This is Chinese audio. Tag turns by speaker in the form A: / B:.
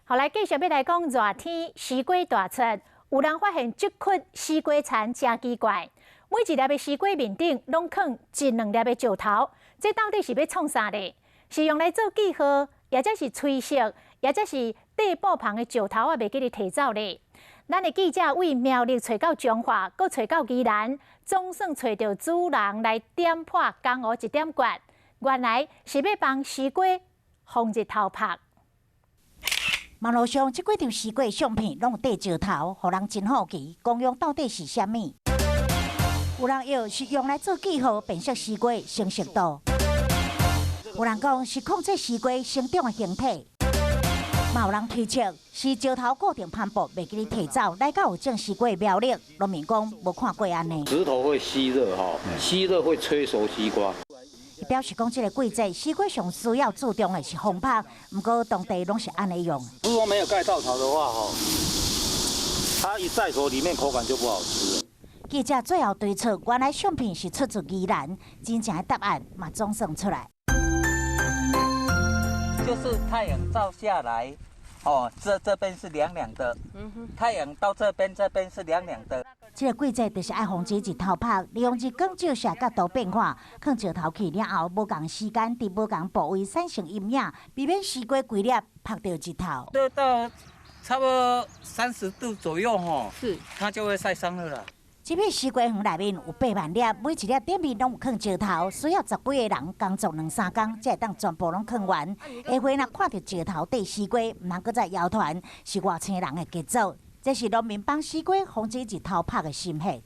A: 后来继续要来讲热天西瓜大出，有人发现这颗西瓜蚕真奇怪，每一粒的西瓜面顶拢放一两粒的石头，这到底是要创啥呢？是用来做记号，也则是吹色，也则是地布旁的石头啊，袂记哩摕走呢？咱的记者为苗栗找到彰化，搁找到宜兰，总算找到主人来点破江湖一点诀，原来是要帮西瓜防日头晒。
B: 网络上这几张西瓜相片拢有戴石头，互人真好奇，功用到底是啥物？有人说是用来做记号，辨识西瓜成熟度；有人讲是控制西瓜生长的形体；嘛有人推测是石头固定攀布，袂记哩摕走，来到有种西瓜的苗栗。农民讲无看过安尼。
C: 石头会吸热吸热会催熟西瓜。
B: 伊表示讲，这个季节西瓜上需要注重的是风拍，不过当地拢是安尼用。
C: 如果没有盖稻草的话，它一晒熟，里面口感就不好吃了。
B: 记者最后推测，原来相片是出自宜兰，真正的答案嘛总算出来。
D: 就是太阳照下来，这边是凉凉的，太阳到这边是凉凉的。
B: 这个季节就是爱防止日头晒，利用日光照射角度变化，放石头去了后，无同时间伫无同部位产生阴影，避免西瓜规粒晒到日头。
D: 到差不多30度左右它就会晒伤了啦。
B: 这片西瓜园内面有8万粒，每一粒顶面拢有放石头，需要10几个人工作2-3天，才会当全部拢放完。下回若看到石头缀西瓜，唔通搁再谣传是外星人的杰作。这是农民帮西瓜防止日头晒的心血。